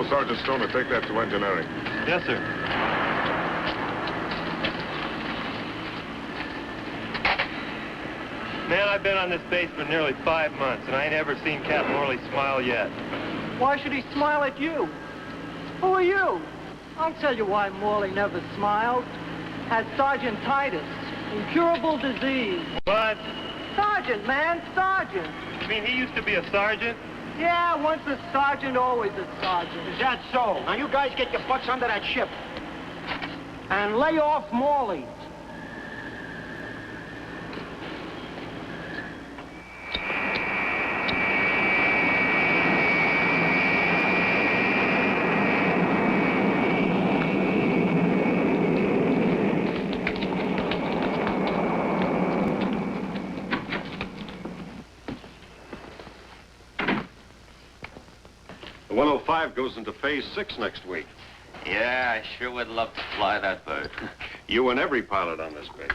Tell Sergeant Stone to take that to engineering. Yes, sir. Man, I've been on this base for nearly 5 months, and I ain't ever seen Cap Morley smile yet. Why should he smile at you? Who are you? I'll tell you why Morley never smiled. Had Sergeant Titus, incurable disease. What? Sergeant, man, sergeant. You mean he used to be a sergeant? Yeah, once a sergeant, always a sergeant. Is that so? Now you guys get your butts under that ship. And lay off Morley. The 105 goes into phase 6 next week. Yeah, I sure would love to fly that bird. You and every pilot on this base.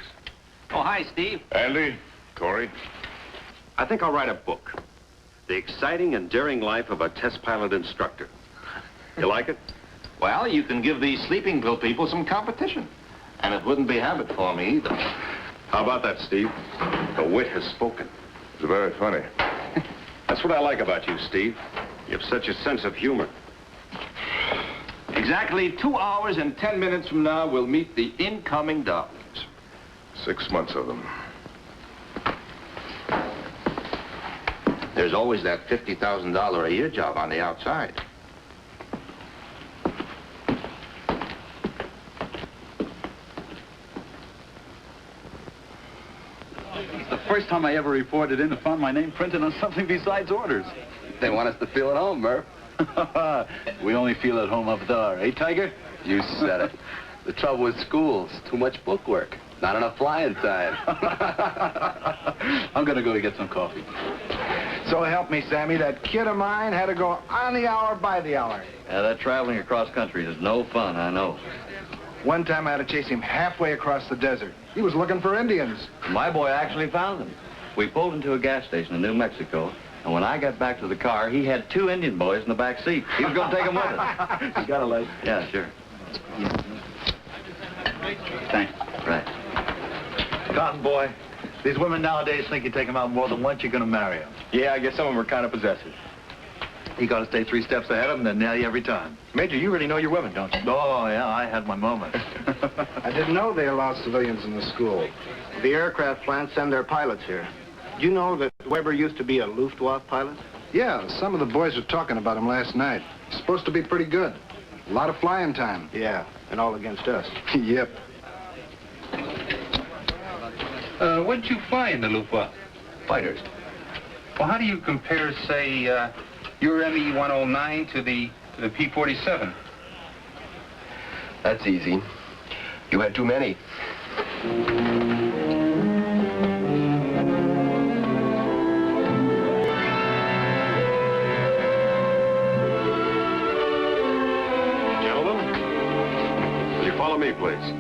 Oh, hi, Steve. Andy, Corey. I think I'll write a book. The exciting and daring life of a test pilot instructor. You like it? Well, you can give these sleeping pill people some competition. And it wouldn't be habit for me either. How about that, Steve? The wit has spoken. It's very funny. That's what I like about you, Steve. You have such a sense of humor. Exactly 2 hours and 10 minutes from now, we'll meet the incoming darlings. 6 months of them. There's always that $50,000 a year job on the outside. It's the first time I ever reported in and found my name printed on something besides orders. They want us to feel at home, Murph. We only feel at home up there, eh, Tiger? You said it. The trouble with schools, too much bookwork. Not enough flying time. I'm gonna go to get some coffee. So help me, Sammy, that kid of mine had to go on the hour, by the hour. Yeah, that traveling across country is no fun, I know. One time I had to chase him halfway across the desert. He was looking for Indians. My boy actually found them. We pulled into a gas station in New Mexico, and when I got back to the car, he had 2 Indian boys in the back seat. He was going to take them with us. You got a light? Yeah, sure. Thanks. Right. Cotton boy, these women nowadays think you take them out more than once, you're gonna marry them. Yeah, I guess some of them are kind of possessive. You gotta stay 3 steps ahead of them, then nail you every time. Major, you really know your women, don't you? Oh, yeah, I had my moments. I didn't know they allowed civilians in the school. The aircraft plants send their pilots here. Do you know that Weber used to be a Luftwaffe pilot? Yeah, some of the boys were talking about him last night. He's supposed to be pretty good. A lot of flying time. Yeah, and all against us. Yep. What did you fly in the Luftwaffe? Fighters. Well, how do you compare, say, your ME-109 to the P-47? That's easy. You had too many. Gentlemen, will you follow me, please?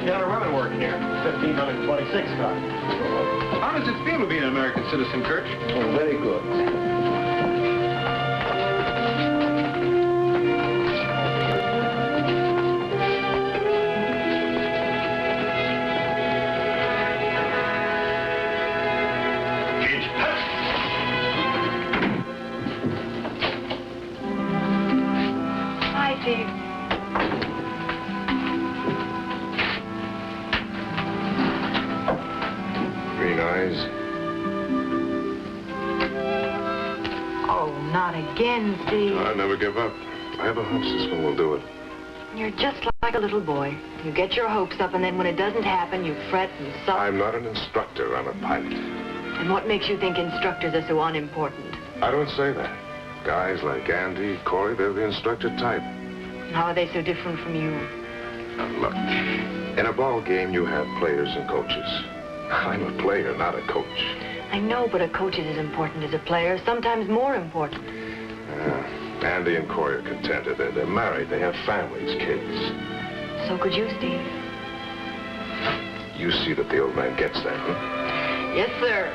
Running working here. 1,526 car. How does it feel to be an American citizen, Kirch? Oh, very good. Hi, Steve. Green eyes. Oh, not again, Steve. I never give up. I have a hunch this one will do it. You're just like a little boy. You get your hopes up, and then when it doesn't happen, you fret and suffer. I'm not an instructor. I'm a pilot. And what makes you think instructors are so unimportant? I don't say that. Guys like Andy, Corey, they're the instructor type. How are they so different from you? Now, look, in a ball game, you have players and coaches. I'm a player, not a coach. I know, but a coach is as important as a player, sometimes more important. Andy and Corey are contented. They're married. They have families, kids. So could you, Steve. You see that the old man gets that, huh? Yes, sir.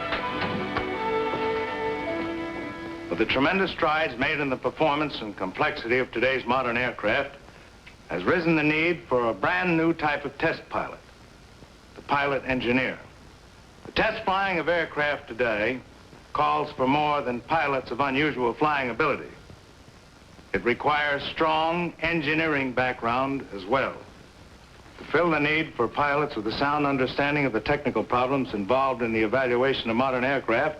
With the tremendous strides made in the performance and complexity of today's modern aircraft, has risen the need for a brand new type of test pilot, the pilot engineer. The test flying of aircraft today calls for more than pilots of unusual flying ability. It requires strong engineering background as well. To fill the need for pilots with a sound understanding of the technical problems involved in the evaluation of modern aircraft,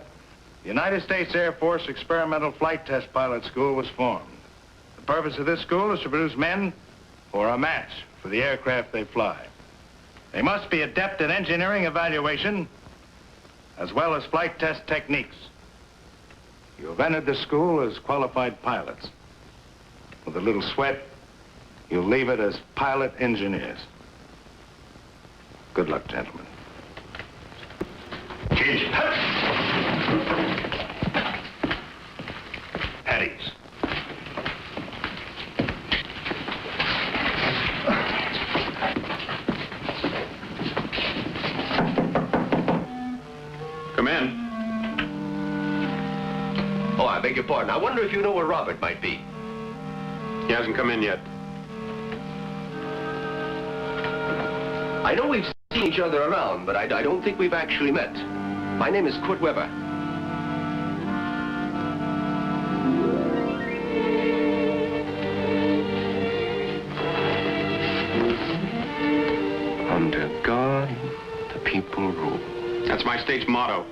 the United States Air Force Experimental Flight Test Pilot School was formed. The purpose of this school is to produce men who are a match for the aircraft they fly. They must be adept at engineering evaluation as well as flight test techniques. You have entered the school as qualified pilots. With a little sweat, you'll leave it as pilot engineers. Good luck, gentlemen. At ease. Come in. Oh, I beg your pardon. I wonder if you know where Robert might be. He hasn't come in yet. I know we've seen each other around, but I don't think we've actually met. My name is Kurt Weber. Under God, the people rule. That's my state's motto.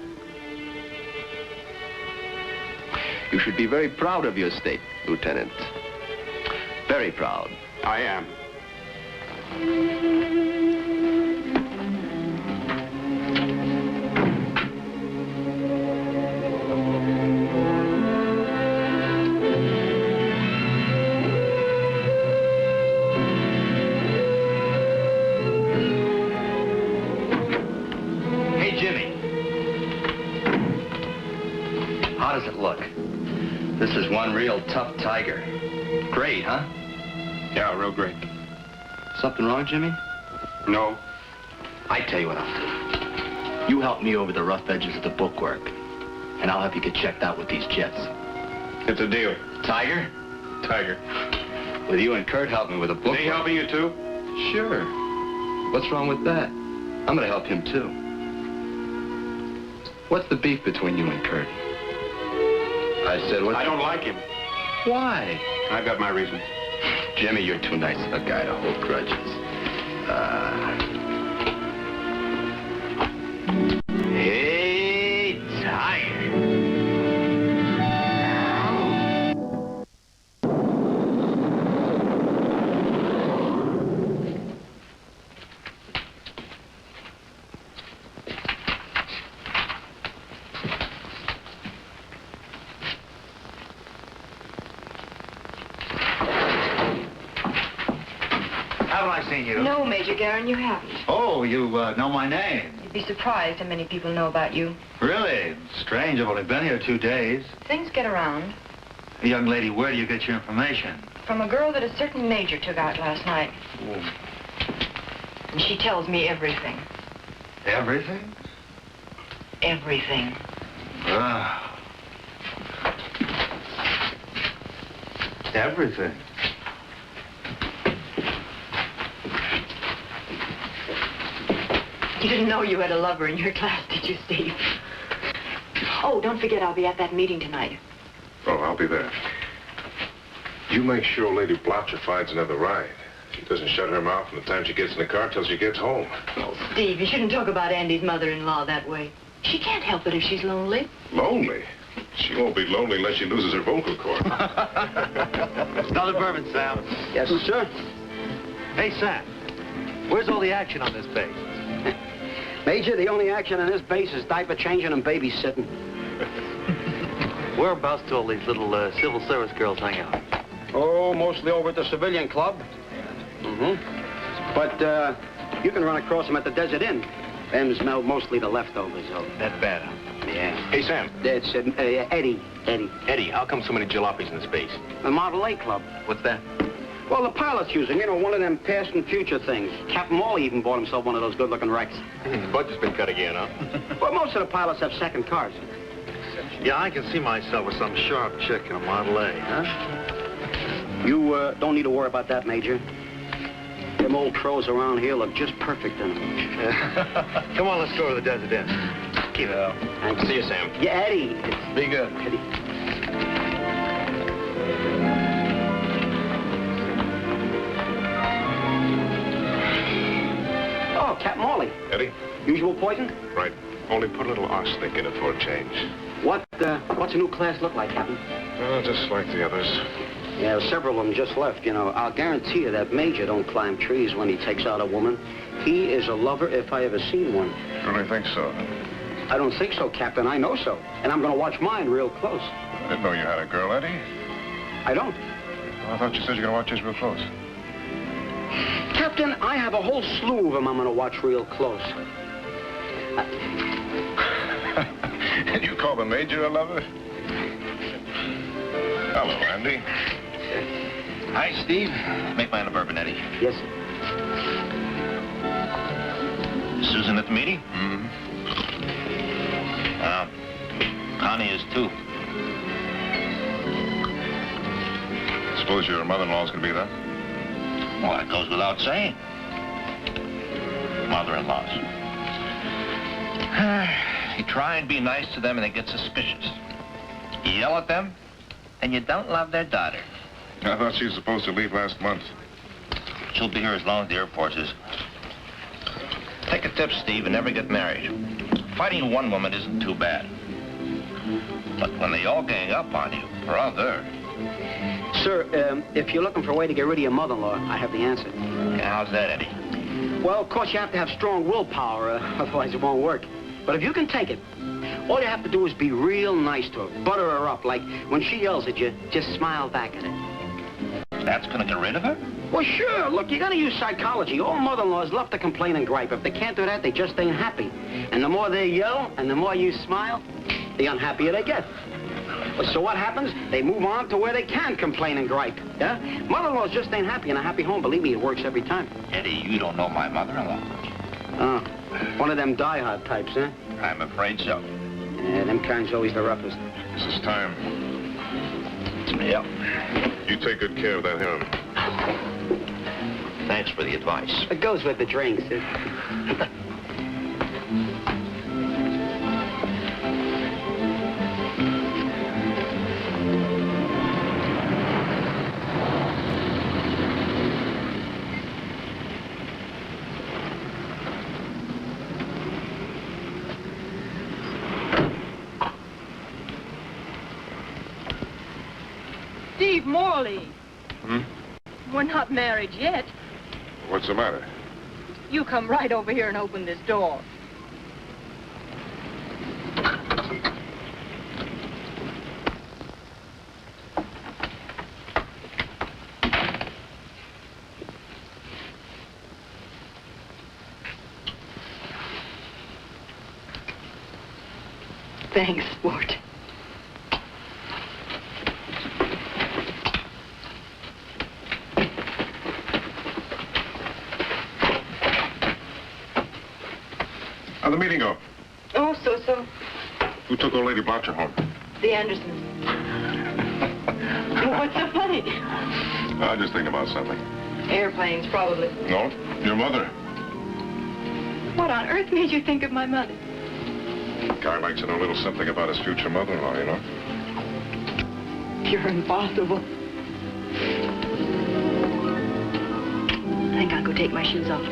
You should be very proud of your state, Lieutenant. Very proud. I am. Hey, Jimmy. How does it look? This is one real tough tiger. Great, huh? Yeah, real great. Something wrong, Jimmy? No. I tell you what I'll do. You help me over the rough edges of the bookwork, and I'll help you get checked out with these jets. It's a deal. Tiger? Tiger. With you and Kurt help me with the bookwork. Is he helping you too? Sure. What's wrong with that? I'm gonna help him too. What's the beef between you and Kurt? I said what? I don't like him. Why? I've got my reasons. Jimmy, you're too nice a guy to hold grudges. Hey, Tiger. Haven't I seen you? No, Major Garin, you haven't. Oh, you know my name. You'd be surprised how many people know about you. Really? Strange. I've only been here 2 days. Things get around. Young lady, where do you get your information? From a girl that a certain major took out last night. Oh. And she tells me everything. Everything? Everything. Ah. Everything. You didn't know you had a lover in your class, did you, Steve? Oh, don't forget I'll be at that meeting tonight. Oh, I'll be there. You make sure Lady Blotcher finds another ride. She doesn't shut her mouth from the time she gets in the car till she gets home. Oh, Steve, you shouldn't talk about Andy's mother-in-law that way. She can't help it if she's lonely. Lonely? She won't be lonely unless she loses her vocal cord. Another bourbon, Sam. Yes, sir. Hey, Sam. Where's all the action on this base? Major, the only action on this base is diaper changing and babysitting. Whereabouts do all these little civil service girls hang out? Oh, mostly over at the civilian club. Mm-hmm. But you can run across them at the Desert Inn. Them's mostly the leftovers, though. That bad, huh? Yeah. Hey, Sam. That's Eddie. Eddie, how come so many jalopies in this base? The Model A Club. What's that? Well, the pilots use them. You know, one of them past and future things. Captain Morley even bought himself one of those good-looking wrecks. Budget's been cut again, huh? Well, most of the pilots have second cars. Yeah, I can see myself with some sharp chick in a Model A, huh? You don't need to worry about that, Major. Them old crows around here look just perfect in them. Come on, let's go to the Desert Inn. Keep it. Thanks. See you, Sam. Yeah, Eddie. Be good. Eddie. Oh, Captain Morley. Eddie? Usual poison? Right. Only put a little arsenic in it for a change. What's a new class look like, Captain? Just like the others. Yeah, several of them just left, you know. I'll guarantee you that Major don't climb trees when he takes out a woman. He is a lover if I ever seen one. You really think so? I don't think so, Captain. I know so. And I'm going to watch mine real close. I didn't know you had a girl, Eddie. I don't. Well, I thought you said you were going to watch yours real close. Captain, I have a whole slew of them I'm going to watch real close. And you call the Major a lover? Hello, Andy. Hi, Steve. Make mine a bourbon, Eddie. Yes. Susan at the meeting? Mm-hmm. Connie is too. Suppose your mother-in-law's going to be there? Well, that goes without saying. Mother-in-laws. You try and be nice to them and they get suspicious. You yell at them and you don't love their daughter. I thought she was supposed to leave last month. She'll be here as long as the Air Force is. Take a tip, Steve, and never get married. Fighting one woman isn't too bad. But when they all gang up on you, brother. Sir, if you're looking for a way to get rid of your mother-in-law, I have the answer. Yeah, how's that, Eddie? Well, of course, you have to have strong willpower, otherwise it won't work. But if you can take it, all you have to do is be real nice to her. Butter her up, like when she yells at you, just smile back at her. That's gonna get rid of her? Well, sure. Look, you gotta use psychology. All mother-in-laws love to complain and gripe. If they can't do that, they just ain't happy. And the more they yell and the more you smile, the unhappier they get. So what happens? They move on to where they can complain and gripe. Yeah? Mother-in-laws just ain't happy in a happy home. Believe me, it works every time. Eddie, you don't know my mother-in-law. Oh, one of them die-hard types, huh? I'm afraid so. Yeah, them kinds always the roughest. This is time. Yep. You take good care of that harem. Thanks for the advice. It goes with the drinks. Steve Morley. Hmm? We're not married yet. What's the matter? You come right over here and open this door. Thanks, sport. How'd the meeting go? Oh, so-so. Who took old Lady Blotcher home? The Andersons. What's so funny? I was just thinking about something. Airplanes, probably. No, your mother. What on earth made you think of my mother? Guy likes to know a little something about his future mother-in-law, you know? You're impossible. I think I'll go take my shoes off.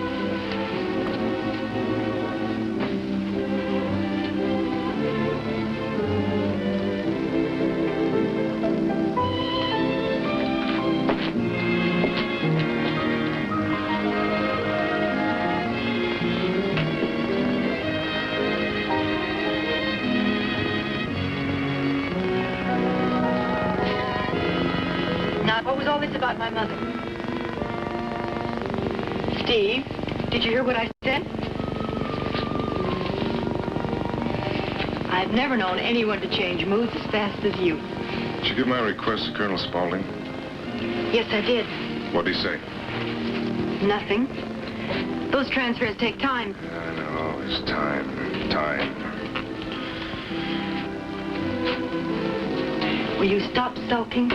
What was all this about my mother? Steve, did you hear what I said? I've never known anyone to change moods as fast as you. Did you give my request to Colonel Spaulding? Yes, I did. What'd he say? Nothing. Those transfers take time. I know, it's time. Will you stop sulking?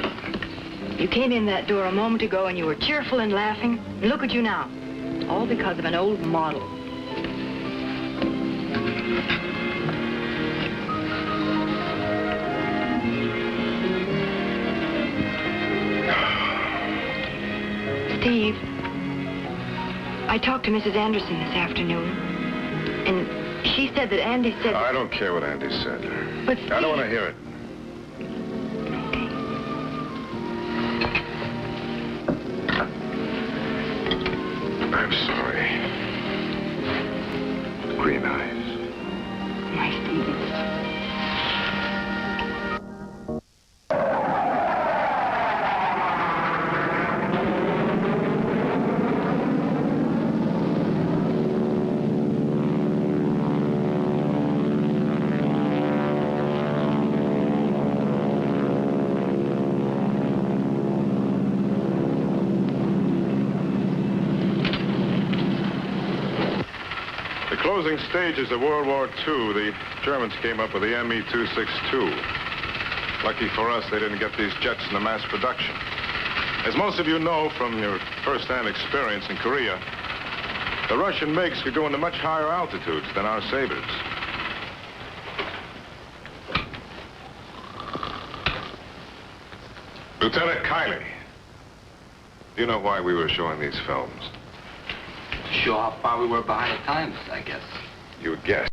You came in that door a moment ago and you were cheerful and laughing. And look at you now. All because of an old model. Steve, I talked to Mrs. Anderson this afternoon, and she said that Andy said... I don't care what Andy said. But Steve... I don't want to hear it. I'm sorry. Green eyes. My Stevie. Closing stages of World War II, the Germans came up with the Me-262. Lucky for us, they didn't get these jets into mass production. As most of you know from your first-hand experience in Korea, the Russian MiGs could go into much higher altitudes than our Sabres. Lieutenant Kiley, do you know why we were showing these films? Show how far we were behind the times, I guess. You would guess.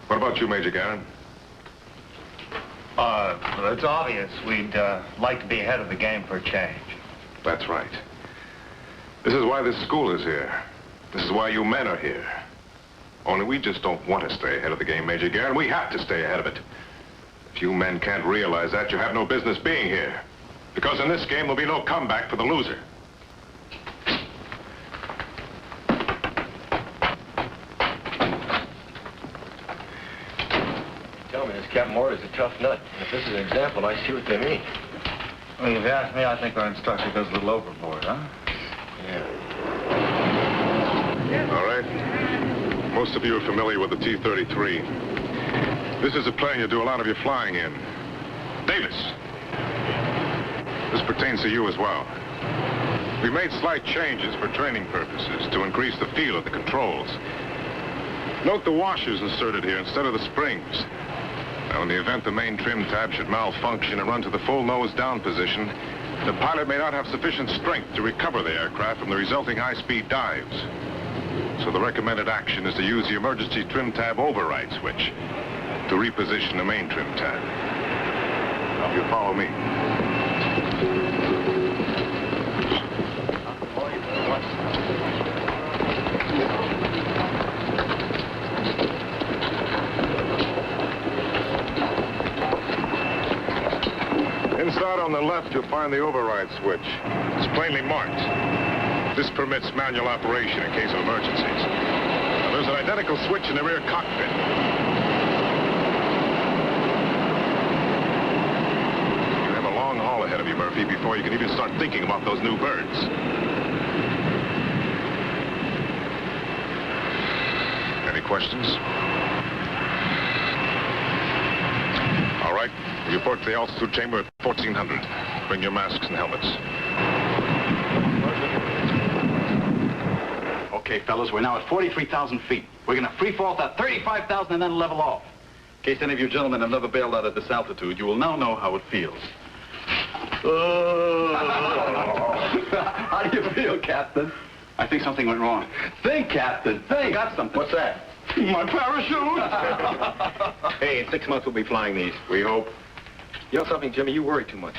What about you, Major Garron? Well, it's obvious we'd like to be ahead of the game for a change. That's right. This is why this school is here. This is why you men are here. Only we just don't want to stay ahead of the game, Major Garron. We have to stay ahead of it. If you men can't realize that, you have no business being here. Because in this game, there'll be no comeback for the loser. Captain Morley's a tough nut. If this is an example, I see what they mean. Well, if you ask me, I think our instructor goes a little overboard, huh? Yeah. All right. Most of you are familiar with the T-33. This is a plane you do a lot of your flying in. Davis. This pertains to you as well. We made slight changes for training purposes to increase the feel of the controls. Note the washers inserted here instead of the springs. Now, in the event the main trim tab should malfunction and run to the full nose down position, the pilot may not have sufficient strength to recover the aircraft from the resulting high-speed dives. So the recommended action is to use the emergency trim tab override switch to reposition the main trim tab. Now, if you follow me. Inside on the left, you'll find the override switch. It's plainly marked. This permits manual operation in case of emergencies. Now, there's an identical switch in the rear cockpit. You have a long haul ahead of you, Murphy, before you can even start thinking about those new birds. Any questions? All right. Report to the altitude chamber at 1400. Bring your masks and helmets. Okay, fellas, we're now at 43,000 feet. We're going to free fall to 35,000 and then level off. In case any of you gentlemen have never bailed out at this altitude, you will now know how it feels. How do you feel, Captain? I think something went wrong. Think, Captain, think. I got something. What's that? My parachute! Hey, in 6 months we'll be flying these. We hope. You know something, Jimmy? You worry too much.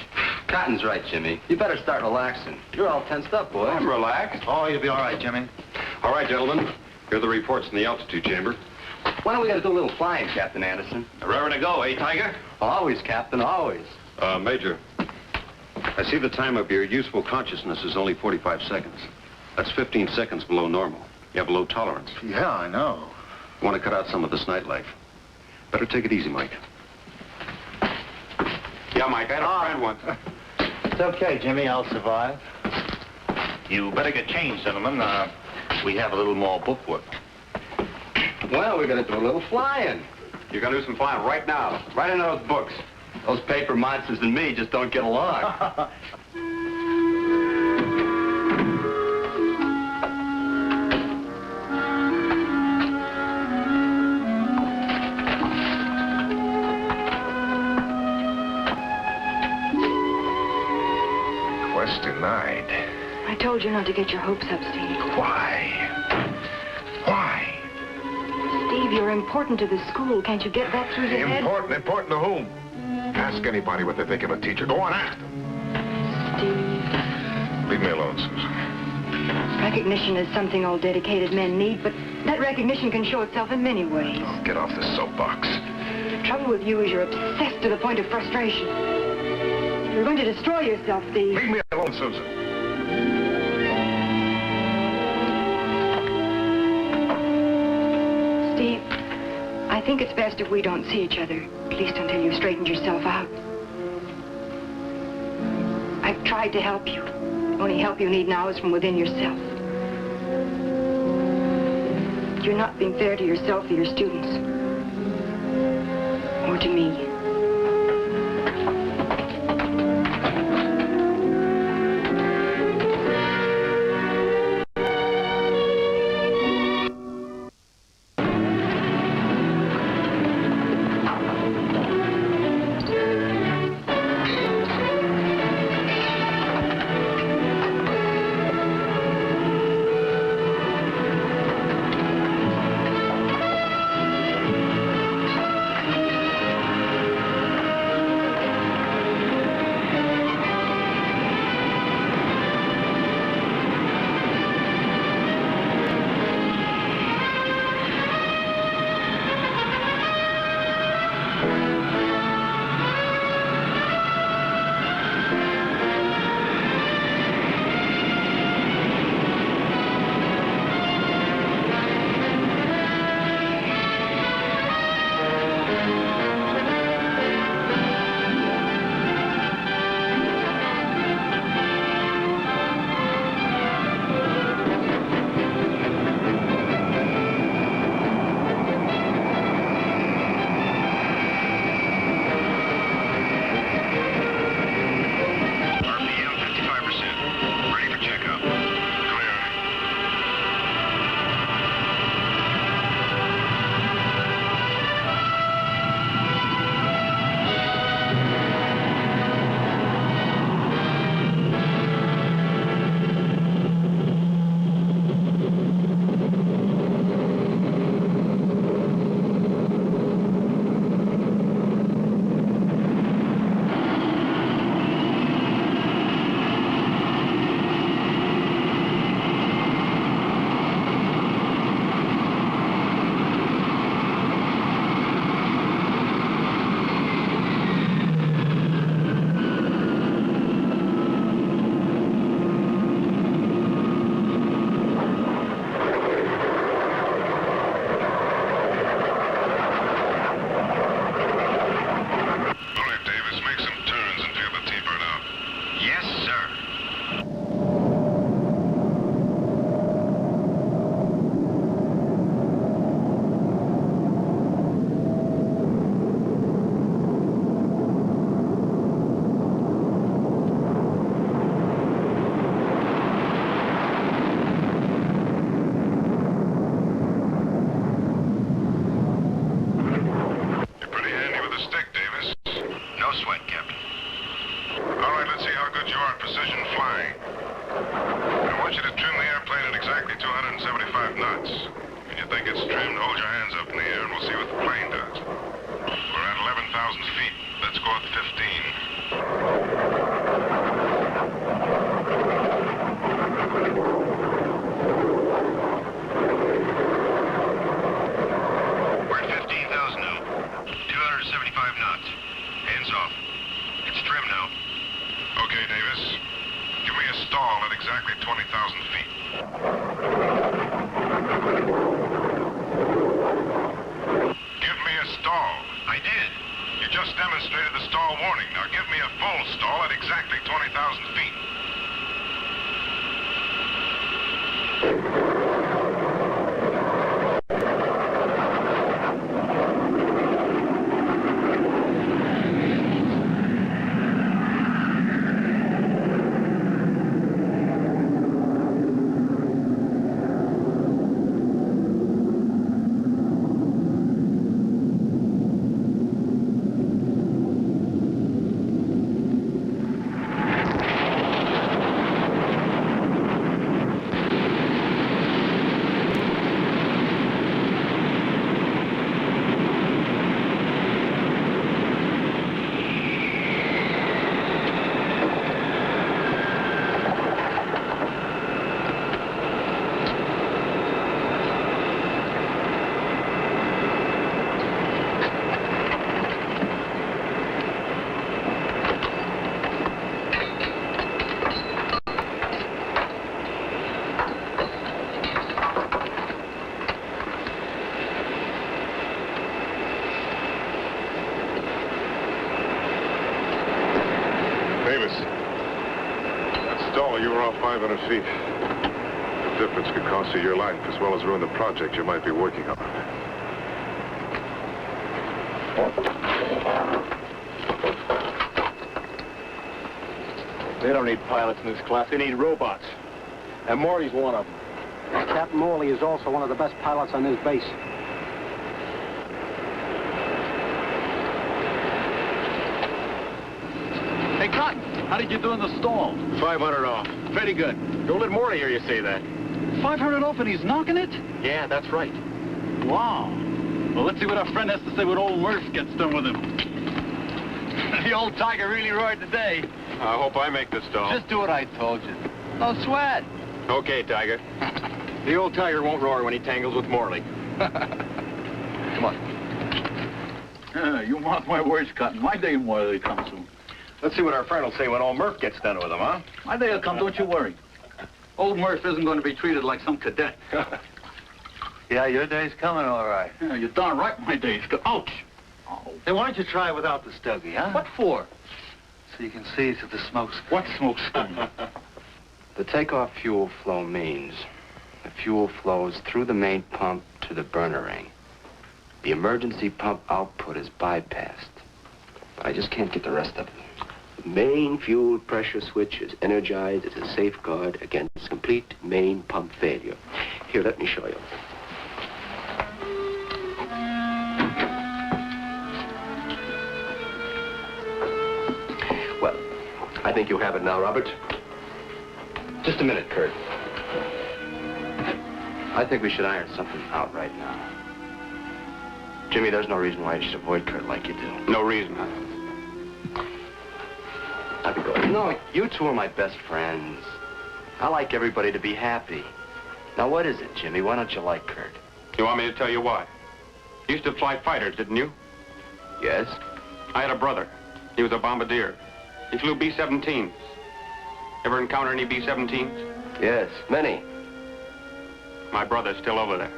Cotton's right, Jimmy. You better start relaxing. You're all tensed up, boy. I'm relaxed. Oh, you'll be all right, Jimmy. All right, gentlemen. Here are the reports in the altitude chamber. Why don't we gotta do a little flying, Captain Anderson? Raring to go, eh, Tiger? Always, Captain, always. Major, I see the time of your useful consciousness is only 45 seconds. That's 15 seconds below normal. You have a low tolerance. Yeah, I know. You want to cut out some of this nightlife. Better take it easy, Mike. Yeah, Mike, I had a friend once. It's okay, Jimmy. I'll survive. You better get changed, gentlemen. We have a little more book work. Well, we're going to do a little flying. You're going to do some flying right now. Right into those books. Those paper monsters and me just don't get along. Quest denied. I told you not to get your hopes up, Steve. Why? Why? Steve, you're important to the school. Can't you get that through your head? Important? Important to whom? Ask anybody what they think of a teacher. Go on, ask them. Steve. Leave me alone, Susan. Recognition is something all dedicated men need, but that recognition can show itself in many ways. Oh, get off this soapbox. The trouble with you is you're obsessed to the point of frustration. You're going to destroy yourself, Steve. Leave me alone, Susan. Steve, I think it's best if we don't see each other, at least until you've straightened yourself out. I've tried to help you. The only help you need now is from within yourself. You're not being fair to yourself or your students. Or to me. You were off 500 feet. The difference could cost you your life as well as ruin the project you might be working on. They don't need pilots in this class. They need robots. And Morley's one of them. Captain Morley is also one of the best pilots on this base. Hey, Cotton, how did you do in the stall? 500 off. Pretty good. Don't let Morley hear you say that. 500 off and he's knocking it? Yeah, that's right. Wow. Well, let's see what our friend has to say when old Murph gets done with him. The old tiger really roared today. I hope I make the stall. Just do what I told you. No sweat. Okay, Tiger. The old tiger won't roar when he tangles with Morley. Come on. You mark my words, Cotton. My day in Morley comes soon. Let's see what our friend will say when old Murph gets done with him, huh? My day will come, don't you worry. Old Murph isn't going to be treated like some cadet. Yeah, your day's coming, all right. Yeah, you're darn right my day's coming. Ouch! Oh. Hey, why don't you try without the stogie, huh? What for? So you can see through the smoke. What smoke screen? The takeoff fuel flow means the fuel flows through the main pump to the burner ring. The emergency pump output is bypassed, but I just can't get the rest of it. The main fuel pressure switch is energized as a safeguard against complete main pump failure. Here, let me show you. Well, I think you have it now, Robert. Just a minute, Kurt. I think we should iron something out right now. Jimmy, there's no reason why you should avoid Kurt like you do. No reason, huh? I'll be going. No, you two are my best friends. I like everybody to be happy. Now, what is it, Jimmy? Why don't you like Kurt? You want me to tell you why? You used to fly fighters, didn't you? Yes? I had a brother. He was a bombardier. He flew B-17s. Ever encounter any B-17s? Yes, many. My brother's still over there.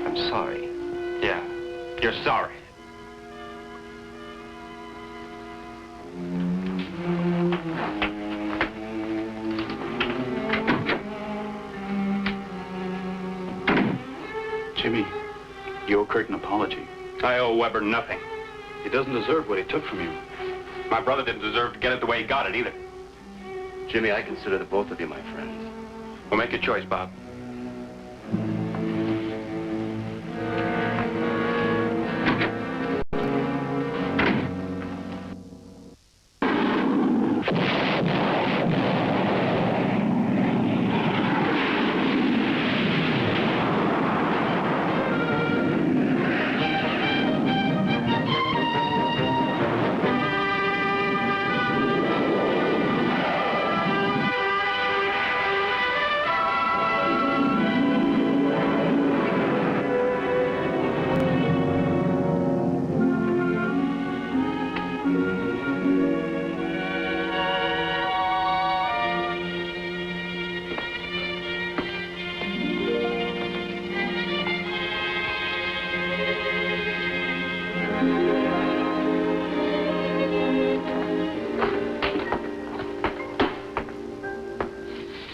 I'm sorry. Yeah, you're sorry. Jimmy, you owe Kurt an apology. I owe Weber nothing. He doesn't deserve what he took from you. My brother didn't deserve to get it the way he got it, either. Jimmy, I consider the both of you my friends. Well, make your choice, Bob.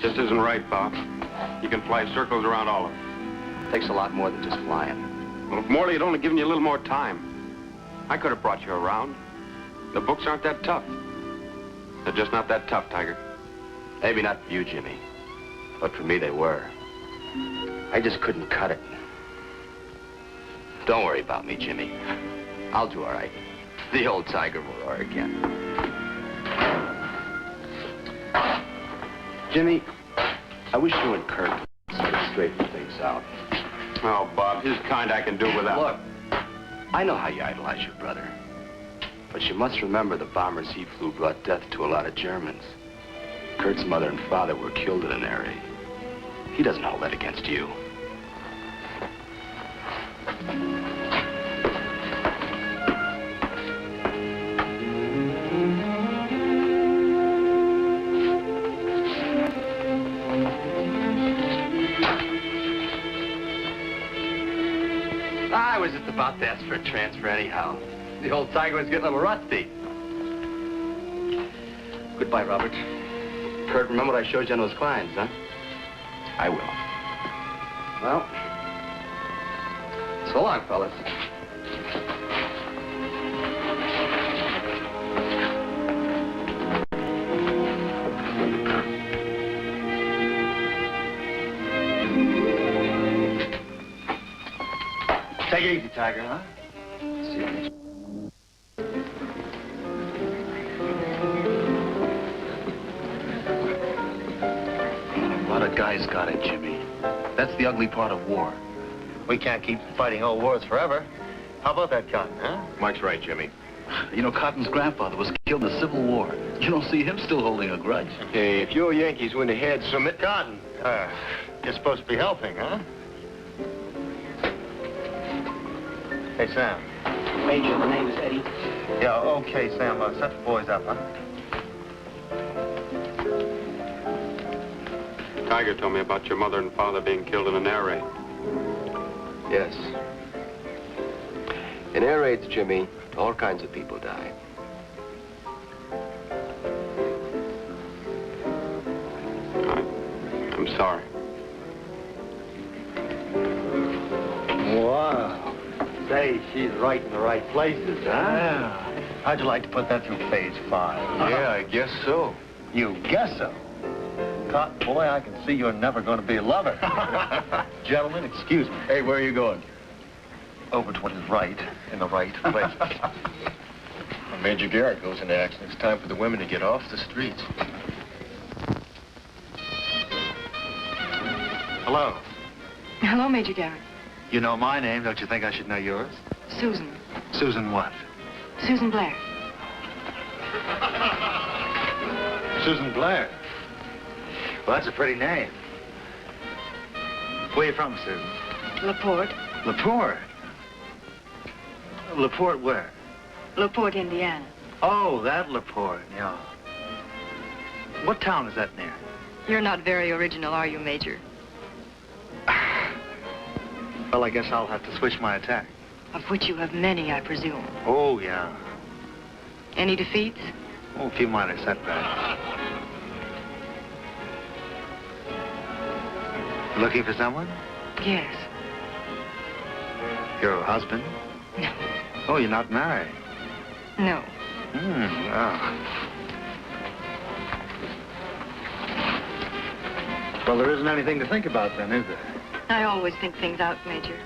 This isn't right, Bob. You can fly circles around all of them. Takes a lot more than just flying. Well, if Morley had only given you a little more time, I could have brought you around. The books aren't that tough. They're just not that tough, Tiger. Maybe not for you, Jimmy, but for me they were. I just couldn't cut it. Don't worry about me, Jimmy. I'll do all right. The old tiger will roar again. Jimmy, I wish you and Kurt sort of straighten things out. Oh, Bob, his kind I can do without. Look, I know how you idolize your brother. But you must remember the bombers he flew brought death to a lot of Germans. Kurt's mother and father were killed in an air raid. He doesn't hold that against you. I was just about to ask for a transfer anyhow. The old tiger was getting a little rusty. Goodbye, Robert. Kurt, remember what I showed you on those clients, huh? I will. Well, so long, fellas. Take it easy, Tiger, huh? See you. A lot of guys got it, Jimmy. That's the ugly part of war. We can't keep fighting old wars forever. How about that, Cotton, huh? Mike's right, Jimmy. You know, Cotton's grandfather was killed in the Civil War. You don't see him still holding a grudge. Hey, if your Yankees went ahead, submit Cotton. You're supposed to be helping, huh? Hey, Sam. Major, the name is Eddie. Yeah, okay, Sam. Set the boys up, huh? Tiger told me about your mother and father being killed in an air raid. Yes. In air raids, Jimmy, all kinds of people die. I'm sorry. Wow. Say, she's right in the right places, huh? Yeah. How'd you like to put that through phase 5? Yeah, I guess so. You guess so? Cotton, boy, I can see you're never going to be a lover. Gentlemen, excuse me. Hey, where are you going? Over to what is right in the right place. When Major Garrett goes into action, it's time for the women to get off the streets. Hello. Hello, Major Garrett. You know my name. Don't you think I should know yours? Susan. Susan what? Susan Blair. Susan Blair. Well, that's a pretty name. Where are you from, Susan? LaPorte. LaPorte? LaPorte where? LaPorte, Indiana. Oh, that LaPorte, yeah. What town is that near? You're not very original, are you, Major? Well, I guess I'll have to switch my attack. Of which you have many, I presume. Oh, yeah. Any defeats? Oh, a few minor setbacks. Looking for someone? Yes. Your husband? No. Oh, you're not married? No. Oh. Well, there isn't anything to think about then, is there? I always think things out, Major.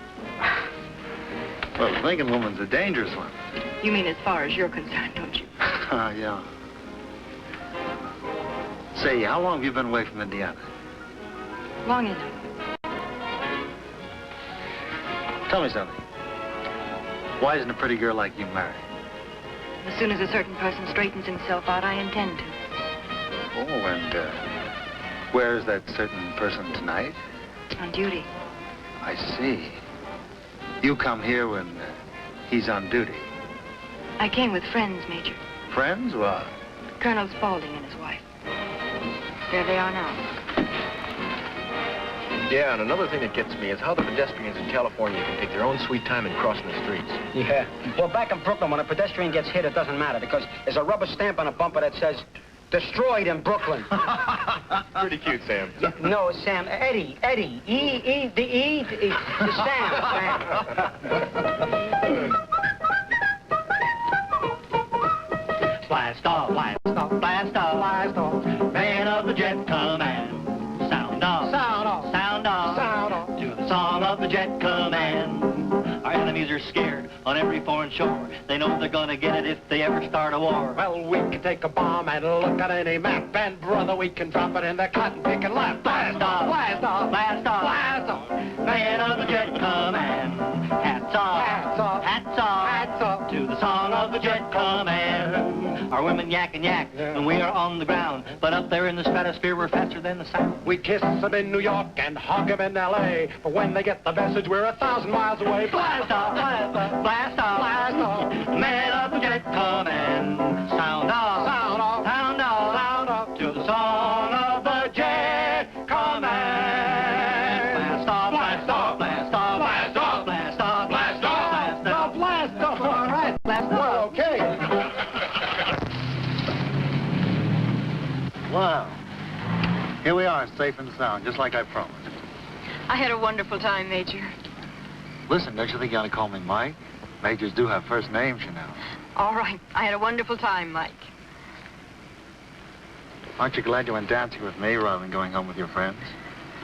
Well, the thinking woman's a dangerous one. You mean as far as you're concerned, don't you? Yeah. Say, how long have you been away from Indiana? Long enough. Tell me something. Why isn't a pretty girl like you married? As soon as a certain person straightens himself out, I intend to. Oh, and where is that certain person tonight? On duty. I see. You come here when he's on duty. I came with friends, Major. Friends? What? Colonel Spaulding and his wife. There they are now. Yeah, and another thing that gets me is how the pedestrians in California can take their own sweet time in crossing the streets. Yeah. Well, back in Brooklyn, when a pedestrian gets hit, it doesn't matter because there's a rubber stamp on a bumper that says, destroyed in Brooklyn. Pretty cute, Sam. No, Sam. Eddie. Sam. Blast off, blast off, blast off, blast off. Man of the Jet Command. Sound off, sound off, sound off, sound off. To the song of the Jet Command. Our enemies are scared on every foreign shore. They know they're gonna get it if they ever start a war. Well, we can take a bomb and look at any map, and brother, we can drop it in the cotton picking lap. Blast off, blast off, blast off, blast off. Man of the Jet Command. Hats off, hats off, hats off, hats off. To the song of the Jet Command. Our women yak and yak, and we are on the ground. But up there in the stratosphere, we're faster than the sound. We kiss them in New York and hug them in L.A. But when they get the message, we're 1,000 miles away. Blast off, blast off, blast off, blast off. Man of the Jet Command. Sound off, sound off, sound off, sound off. To the song of the Jet Command. Blast off, blast off, blast off, blast off, blast off, blast off, blast off. No, blast off. All right, blast off. Well, okay. Here we are, safe and sound, just like I promised. I had a wonderful time, Major. Listen, don't you think you ought to call me Mike? Majors do have first names, you know. All right. I had a wonderful time, Mike. Aren't you glad you went dancing with me rather than going home with your friends?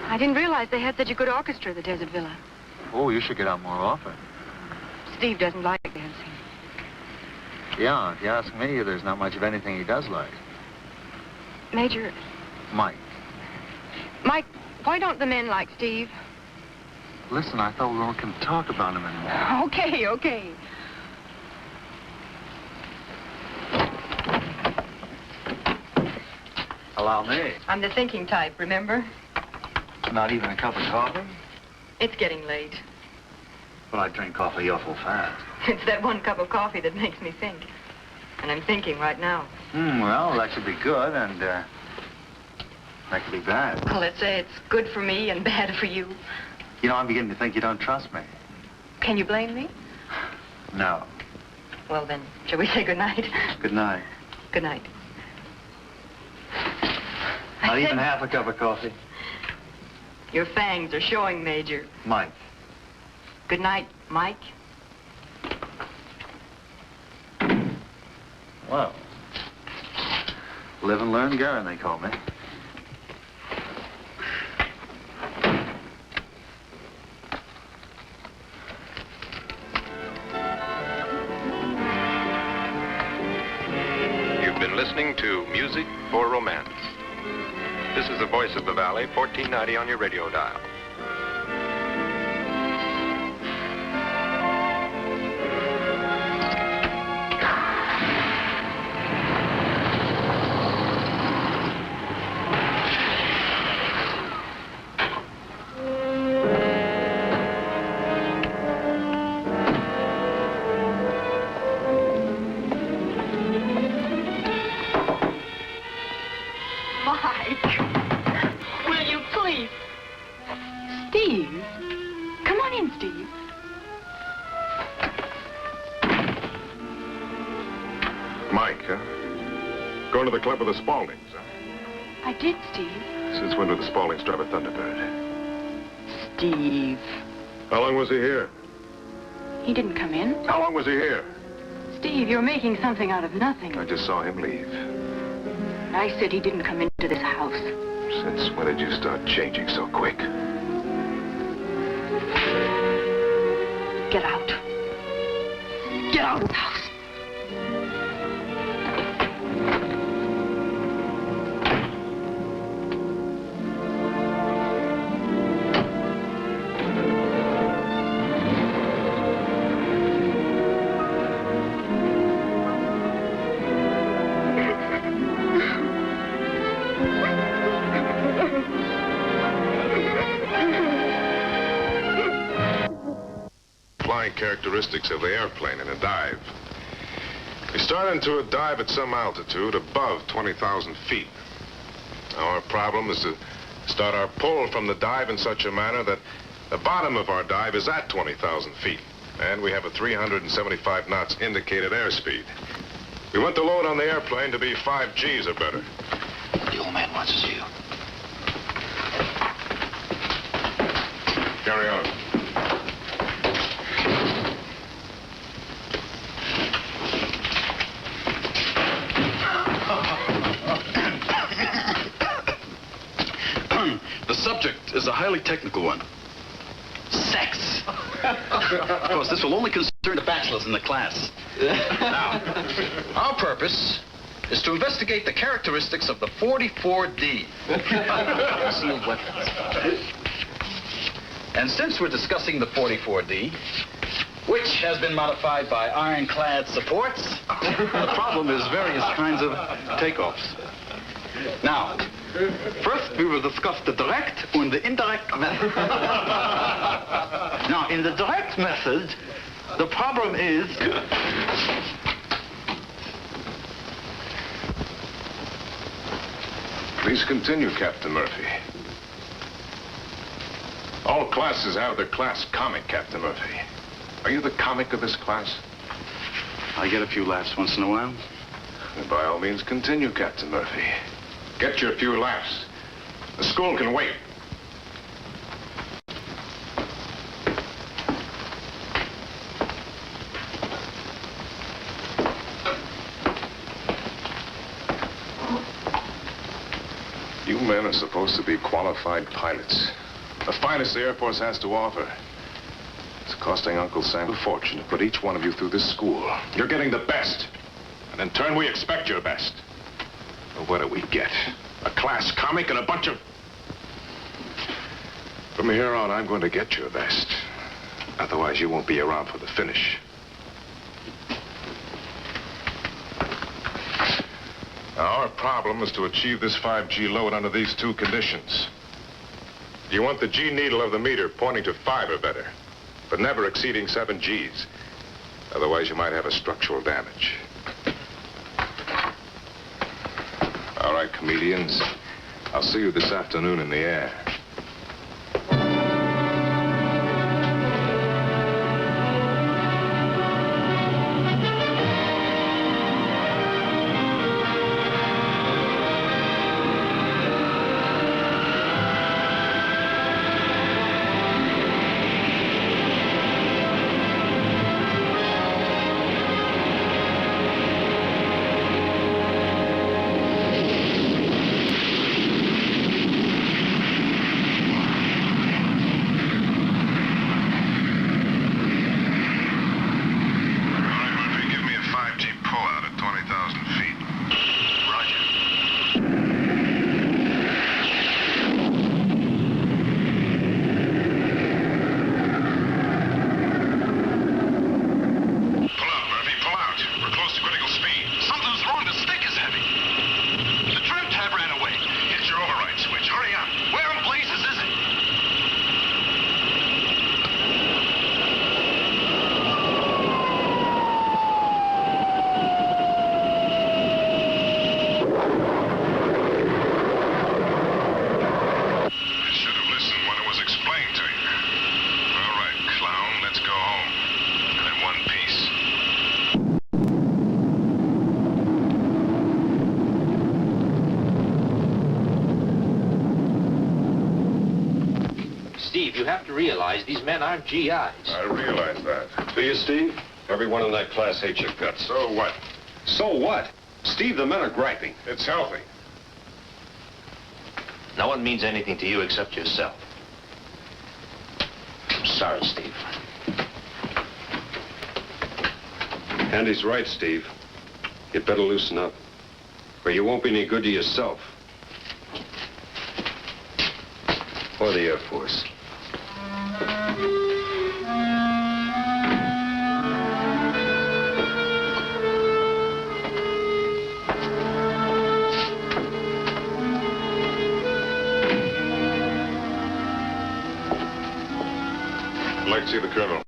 I didn't realize they had such a good orchestra at the Desert Villa. Oh, you should get out more often. Steve doesn't like dancing. Yeah, if you ask me, there's not much of anything he does like. Major... Mike. Mike, why don't the men like Steve? Listen, I thought we weren't going to talk about him anymore. Okay, okay. Allow me. I'm the thinking type, remember? Not even a cup of coffee? It's getting late. Well, I drink coffee awful fast. It's that one cup of coffee that makes me think. And I'm thinking right now. Well, that should be good, and, that could be bad. Well, let's say it's good for me and bad for you. You know, I'm beginning to think you don't trust me. Can you blame me? No. Well, then, shall we say good night? Good night. Good night. Not even half a cup of coffee. Your fangs are showing, Major. Mike. Good night, Mike. Well, live and learn Garen, they call me. You've been listening to Music for Romance. This is the Voice of the Valley, 1490 on your radio dial. Going to the club with the Spauldings, huh? I did, Steve. Since when do the Spauldings drive a Thunderbird? Steve. How long was he here? He didn't come in. How long was he here? Steve, you're making something out of nothing. I just saw him leave. I said he didn't come into this house. Since when did you start changing so quick? Get out. Get out of the house. Characteristics of the airplane in a dive. We start into a dive at some altitude above 20,000 feet. Now, our problem is to start our pull from the dive in such a manner that the bottom of our dive is at 20,000 feet, and we have a 375 knots indicated airspeed. We want the load on the airplane to be 5 Gs or better. The old man wants to see you. Carry on. The subject is a highly technical one. Sex. Of course, this will only concern the bachelors in the class. Now, our purpose is to investigate the characteristics of the 44D. Concealed weapons. And since we're discussing the 44D, which has been modified by ironclad supports, the problem is various kinds of takeoffs. Now, first, we will discuss the direct and the indirect method. Now, in the direct method, the problem is... Please continue, Captain Murphy. All classes have their class comic, Captain Murphy. Are you the comic of this class? I get a few laughs once in a while. Then by all means, continue, Captain Murphy. Get your few laughs. The school can wait. You men are supposed to be qualified pilots. The finest the Air Force has to offer. It's costing Uncle Sam a fortune to put each one of you through this school. You're getting the best. And in turn, we expect your best. But what do we get? A class comic and a bunch of... From here on, I'm going to get your best. Otherwise, you won't be around for the finish. Our problem is to achieve this 5G load under these two conditions. You want the G needle of the meter pointing to 5 or better, but never exceeding 7 Gs. Otherwise, you might have a structural damage. All right, comedians. I'll see you this afternoon in the air. You have to realize these men aren't GIs. I realize that. Do you, Steve? Everyone in that class hates your guts. So what? So what? Steve, the men are griping. It's healthy. No one means anything to you except yourself. I'm sorry, Steve. Andy's right, Steve. You'd better loosen up, or you won't be any good to yourself. Or the Air Force. I'd like to see the colonel.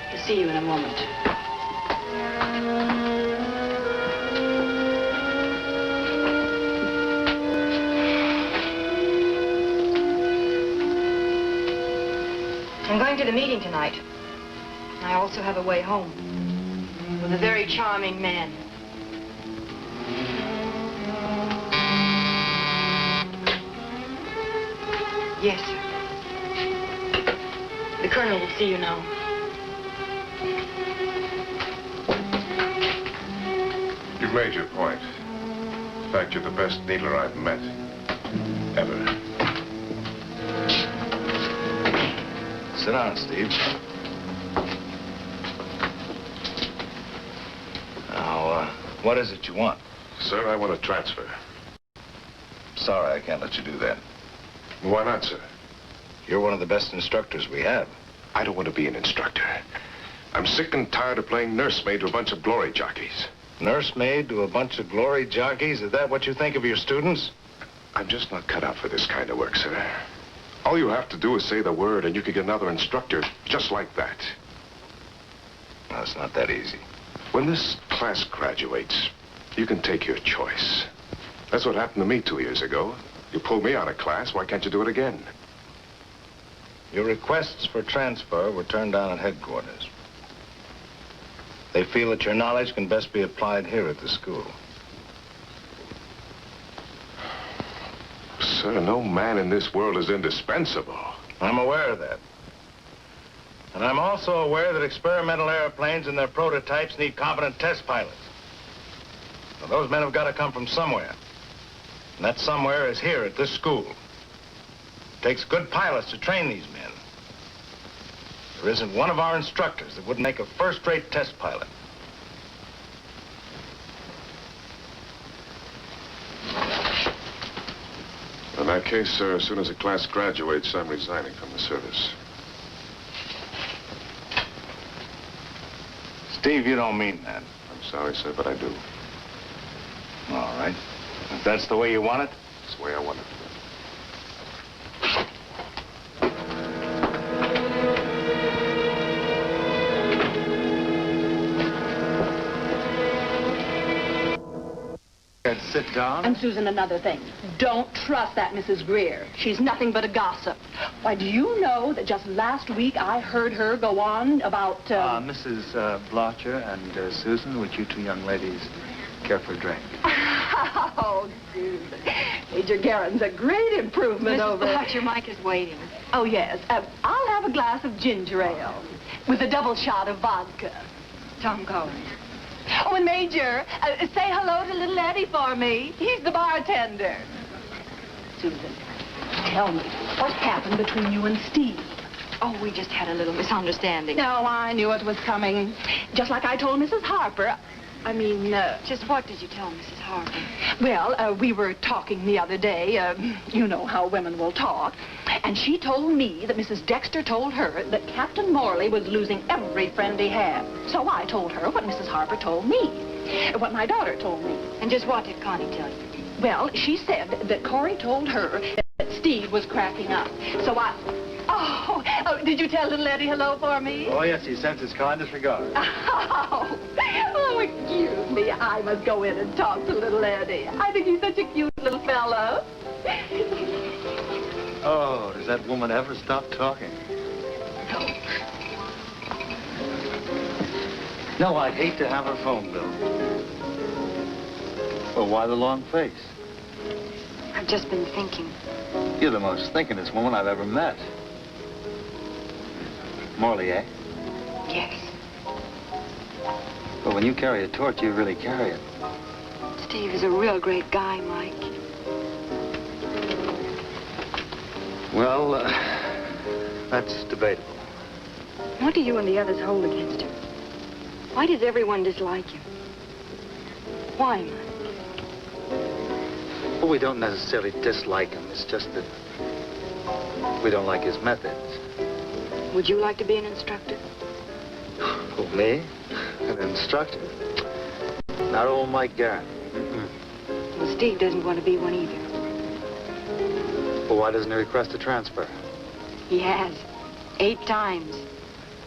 I'll see you in a moment. I'm going to the meeting tonight. I also have a way home with a very charming man. Yes, sir. The colonel will see you now. You've made your point. In fact, you're the best needler I've met. Ever. Sit down, Steve. Now, what is it you want? Sir, I want a transfer. Sorry, I can't let you do that. Why not, sir? You're one of the best instructors we have. I don't want to be an instructor. I'm sick and tired of playing nursemaid to a bunch of glory jockeys. Nursemaid to a bunch of glory jockeys? Is that what you think of your students? I'm just not cut out for this kind of work, sir. All you have to do is say the word, and you could get another instructor just like that. No, it's not that easy. When this class graduates, You can take your choice. That's what happened to me 2 years ago. You pulled me out of class. Why can't you do it again? Your requests for transfer were turned down at headquarters. They feel that your knowledge can best be applied here at the school. Sir, no man in this world is indispensable. I'm aware of that. And I'm also aware that experimental airplanes and their prototypes need competent test pilots. Now, those men have got to come from somewhere. And that somewhere is here at this school. It takes good pilots to train these men. There isn't one of our instructors that wouldn't make a first-rate test pilot. In that case, sir, as soon as the class graduates, I'm resigning from the service. Steve, you don't mean that. I'm sorry, sir, but I do. All right. If that's the way you want it? That's the way I want it. Sit down. And Susan, another thing. Don't trust that Mrs. Greer. She's nothing but a gossip. Why, do you know that just last week I heard her go on about... Mrs. Blotcher and Susan, would you two young ladies care for a drink? Oh, Susan. Major Guerin's a great improvement over... Mrs. Blotcher, Mike is waiting. Oh, yes. I'll have a glass of ginger ale with a double shot of vodka. Tom Collins. Oh, and Major, say hello to little Eddie for me. He's the bartender. Susan, tell me, what happened between you and Steve? Oh, we just had a little misunderstanding. No, I knew it was coming. Just like I told Mrs. Harper. Just what did you tell Mrs. Harper? Well, we were talking the other day. You know how women will talk. And she told me that Mrs. Dexter told her that Captain Morley was losing every friend he had. So I told her what Mrs. Harper told me, what my daughter told me. And just what did Connie tell you? Well, she said that Corey told her that Steve was cracking up. So Oh, did you tell little Eddie hello for me? Oh, yes, he sends his kindest regards. Oh, excuse me. I must go in and talk to little Eddie. I think he's such a cute little fellow. Oh, does that woman ever stop talking? No, I'd hate to have her phone bill. Well, why the long face? I've just been thinking. You're the most thinkingest woman I've ever met. Morley, eh? Yes. But when you carry a torch, you really carry it. Steve is a real great guy, Mike. Well, that's debatable. What do you and the others hold against him? Why does everyone dislike him? Why, Mike? Well, we don't necessarily dislike him. It's just that we don't like his methods. Would you like to be an instructor? Who, me? An instructor? Not old Mike Guerin. Well, Steve doesn't want to be one either. Well, why doesn't he request a transfer? He has. 8 times.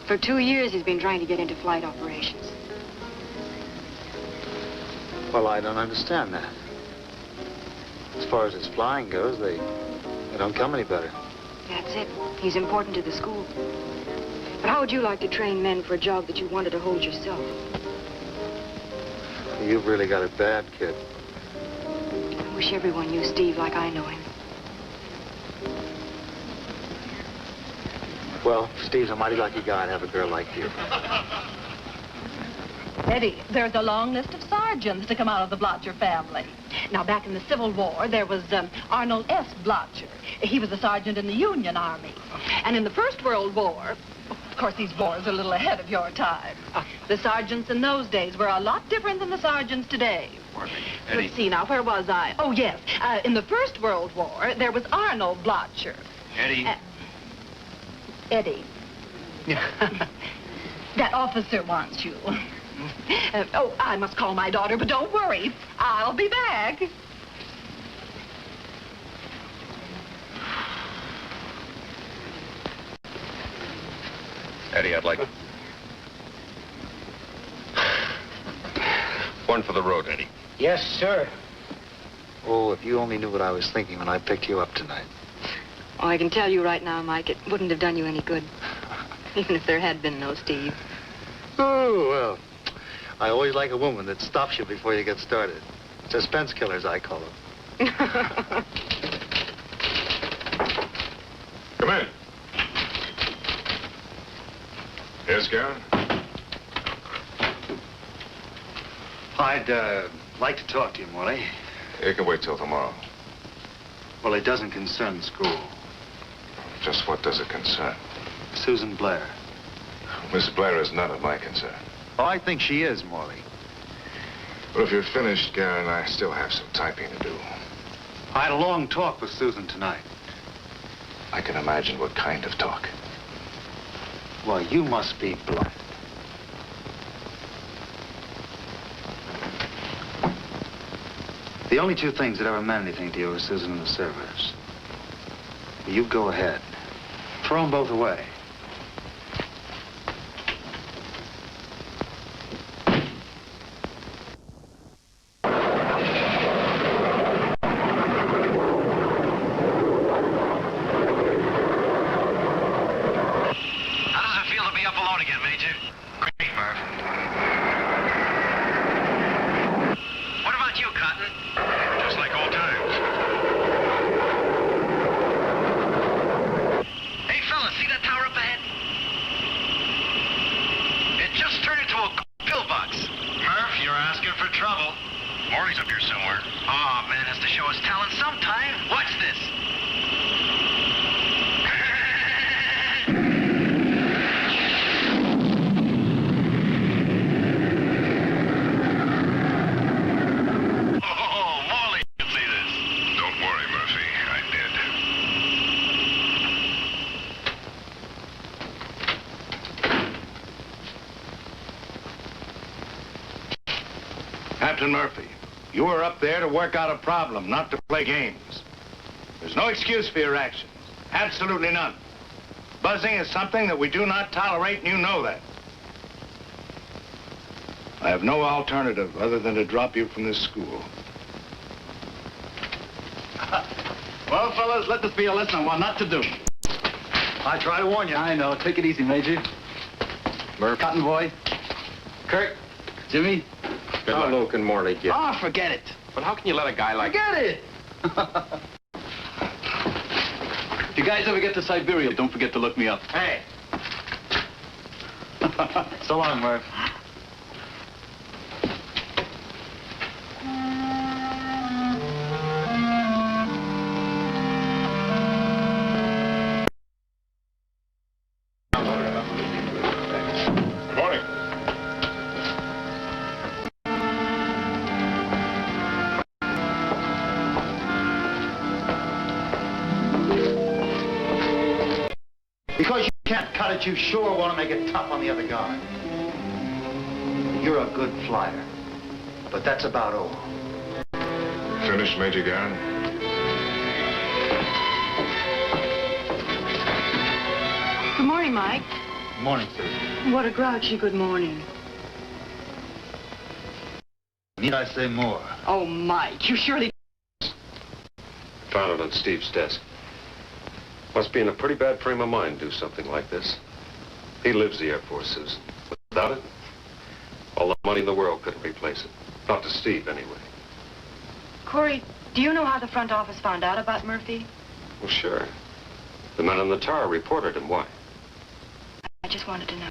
For 2 years, he's been trying to get into flight operations. Well, I don't understand that. As far as his flying goes, they don't come any better. That's it. He's important to the school. But how would you like to train men for a job that you wanted to hold yourself? You've really got it bad, kid. I wish everyone knew Steve like I know him. Well, Steve's a mighty lucky guy to have a girl like you. Eddie, there's a long list of sergeants to come out of the Blotcher family. Now, back in the Civil War, there was Arnold S. Blotcher. He was a sergeant in the Union Army. And in the First World War, of course, these wars are a little ahead of your time. The sergeants in those days were a lot different than the sergeants today. Eddie. Let's see now, where was I? Oh, yes. In the First World War, there was Arnold Blotcher. Eddie. Eddie. That officer wants you. Oh, I must call my daughter, but don't worry. I'll be back. Eddie, I'd like... One for the road, Eddie. Yes, sir. Oh, if you only knew what I was thinking when I picked you up tonight. Oh, I can tell you right now, Mike, it wouldn't have done you any good. Even if there had been no Steve. Oh, well, I always like a woman that stops you before you get started. Suspense killers, I call them. Come in. Yes, Garen? I'd like to talk to you, Morley. It can wait till tomorrow. Well, it doesn't concern school. Just what does it concern? Susan Blair. Miss Blair is none of my concern. Oh, I think she is, Morley. But if you're finished, Garen, I still have some typing to do. I had a long talk with Susan tonight. I can imagine what kind of talk. Well, you must be blind. The only two things that ever meant anything to you were Susan and the servers. You go ahead. Throw them both away. Captain Murphy, you were up there to work out a problem, not to play games. There's no excuse for your actions. Absolutely none. Buzzing is something that we do not tolerate, and you know that. I have no alternative other than to drop you from this school. Well, fellas, let this be a lesson on what not to do. I try to warn you. I know. Take it easy, Major. Murph. Cotton Boy. Kirk. Jimmy. How low can Morley get? Oh, forget it. But how can you let a guy like... Forget it! If you guys ever get to Siberia, don't forget to look me up. Hey. So long, Murph. Because you can't cut it, you sure want to make it tough on the other guy. You're a good flyer, but that's about all. Finished, Major Garen? Good morning, Mike. Morning, Susan. What a grouchy good morning. Need I say more? Oh, Mike, you surely... Found it on Steve's desk. Must be in a pretty bad frame of mind to do something like this. He lives the Air Force, Susan. Without it, all the money in the world couldn't replace it. Not to Steve, anyway. Corey, do you know how the front office found out about Murphy? Well, sure. The men on the tower reported him. Why? I just wanted to know.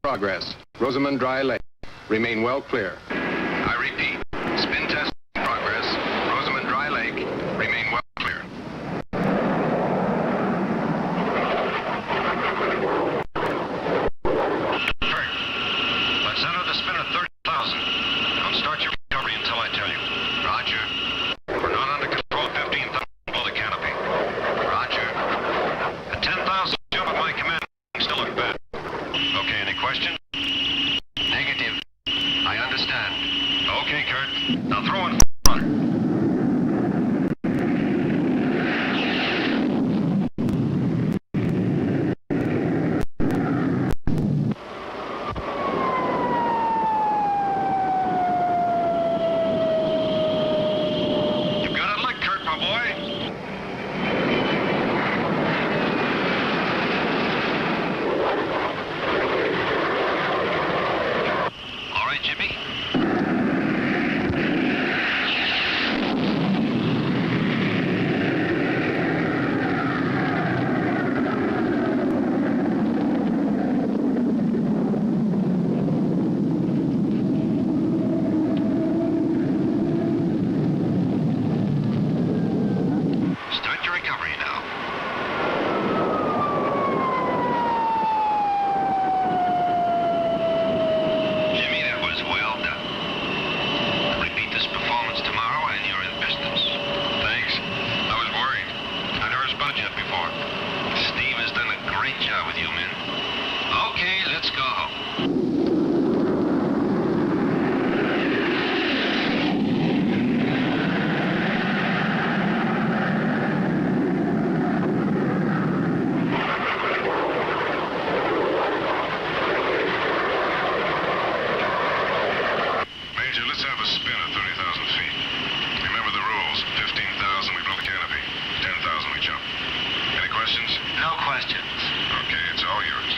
Progress. Rosamond Dry Lake. Remain well clear. I repeat. Spin test in progress. Rosamond Dry Lake. Remain well clear. Bert, let's enter the spin at 30,000. Don't start your recovery until I tell you. Roger. We're not under control at 15,000 below the canopy. Roger. At 10,000 jump at my command. Still look bad. Okay, any questions? Okay, Kurt. Now throw in runner. You've got it licked, Kurt, my boy. All right, Jimmy. Start your recovery now. Jimmy, that was well done. Repeat this performance tomorrow and you're in business. Thanks. I was worried. I'd never spotted you before. Steve has done a great job with you, men. Okay, let's go home. Major, let's have a spin at 30,000 feet. Remember the rules. 15,000, we blow the canopy. 10,000, we jump. Any questions? No questions. Okay, it's all yours.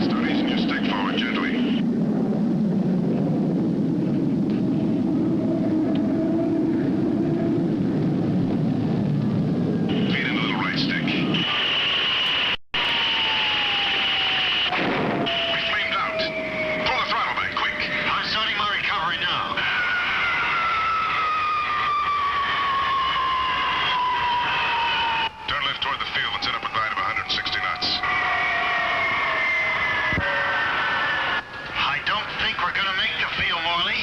Start easing your stick forward gently. Feed into the right stick. We flamed out. Pull the throttle back, quick. I'm starting my recovery now. Turn left toward the field and set up a glide of 160 knots. I don't think we're gonna make the field, Morley.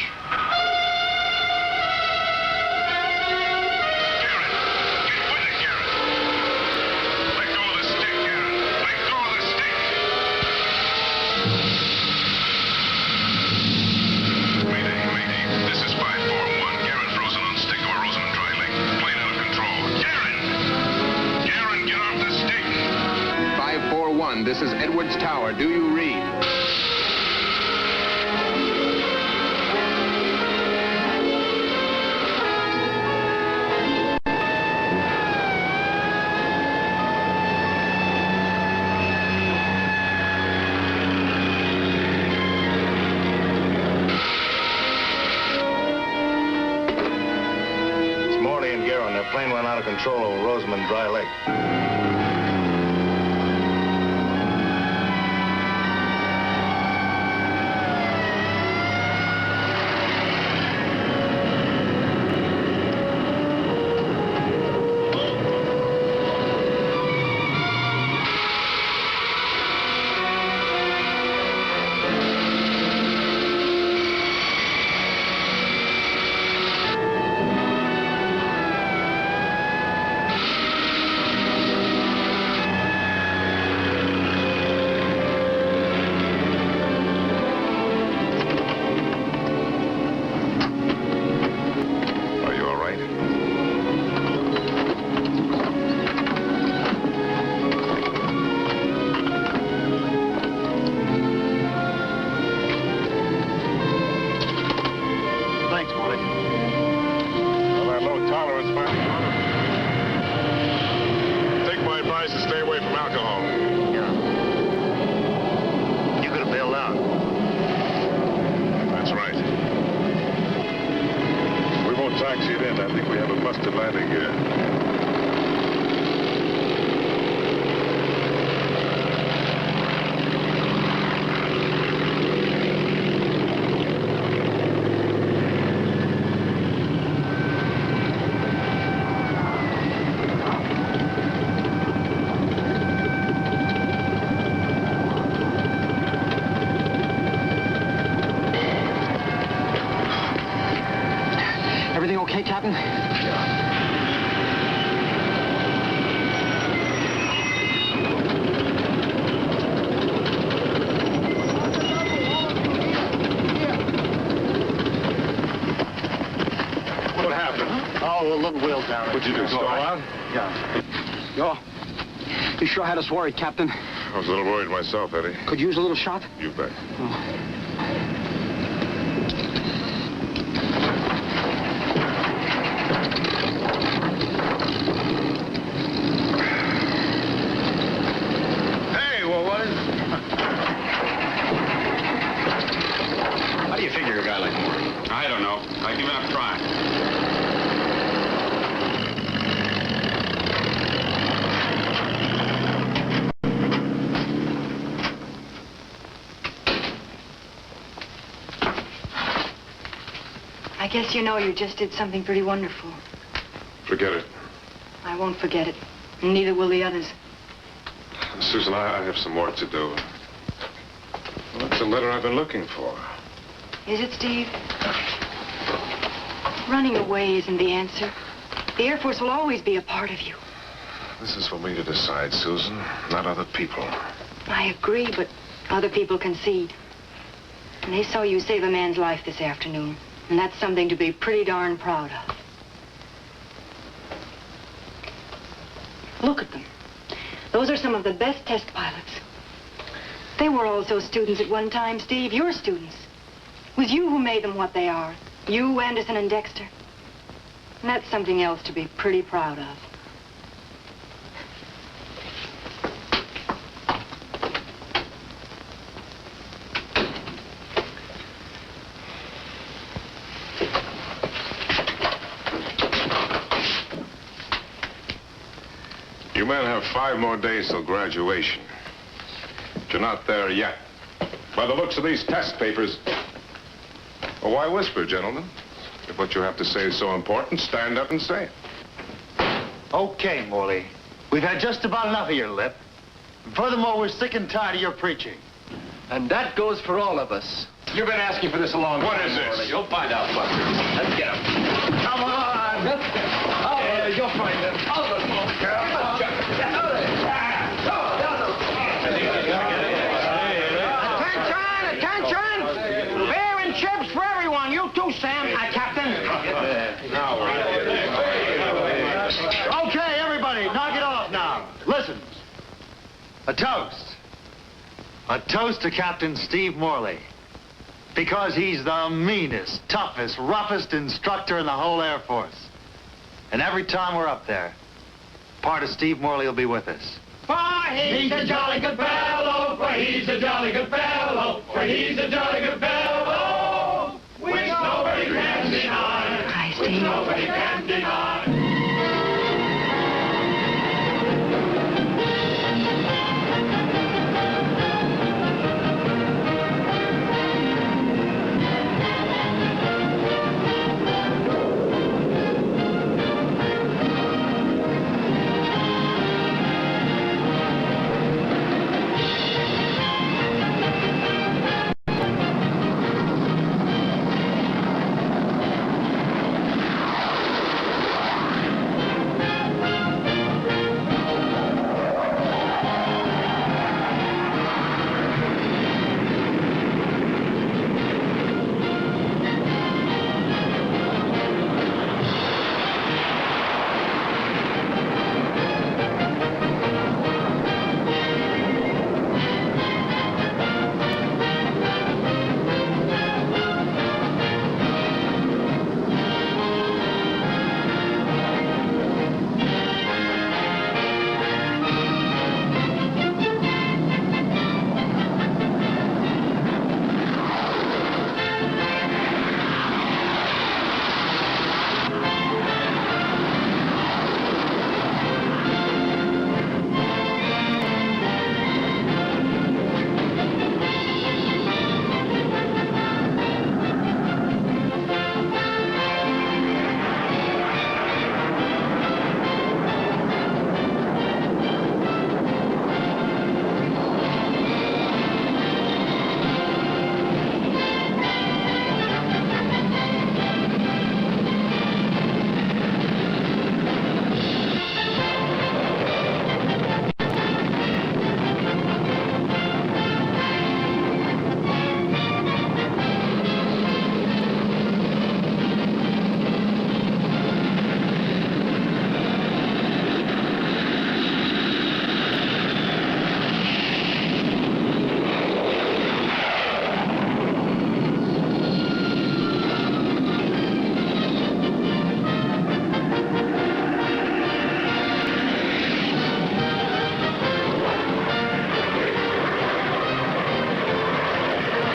Garrett, get with it, Garrett. Let go of the stick, Garrett. Let go of the stick. Mayday. This is 541. Garrett frozen on stick over Rosamond Dry Lake. Plane out of control. Garrett! Garrett, get off the stick. 541, this is Edwards Tower. Do you read? It's Morley and Garrett. Their plane went out of control over Rosamond Dry Lake. Are you all right? Thanks, Morley. Well, that low tolerance finally caught him. Take my advice and stay away from alcohol. You could have bailed out. That's right. We won't taxi it in. I think we have a busted landing here. Everything okay, Captain? What'd you do, stall out? Yeah. You sure had us worried, Captain. I was a little worried myself, Eddie. Could use a little shot? You bet. Hey, well, what is... How do you figure a guy like Morley? I don't know. I've given up trying. I guess you know you just did something pretty wonderful. Forget it. I won't forget it. And neither will the others. Susan, I have some work to do. Well, that's the letter I've been looking for. Is it, Steve? Running away isn't the answer. The Air Force will always be a part of you. This is for me to decide, Susan, not other people. I agree, but other people concede. And they saw you save a man's life this afternoon. And that's something to be pretty darn proud of. Look at them. Those are some of the best test pilots. They were also students at one time, Steve. Your students. It was you who made them what they are. You, Anderson, and Dexter. And that's something else to be pretty proud of. You men have 5 more days till graduation. But you're not there yet. By the looks of these test papers... Well, why whisper, gentlemen? If what you have to say is so important, stand up and say it. Okay, Morley. We've had just about enough of your lip. And furthermore, we're sick and tired of your preaching. And that goes for all of us. You've been asking for this a long time. What is this? Morley. You'll find out, Buster. Let's get him. Come on! You'll find him. Attention! Beer and chips for everyone. You too, Sam. Captain. Okay, everybody, knock it off now. Listen. A toast. A toast to Captain Steve Morley. Because he's the meanest, toughest, roughest instructor in the whole Air Force. And every time we're up there, part of Steve Morley will be with us. For he's a jolly good fellow, for he's a jolly good fellow, for he's a jolly good fellow, which nobody can deny, which nobody can deny.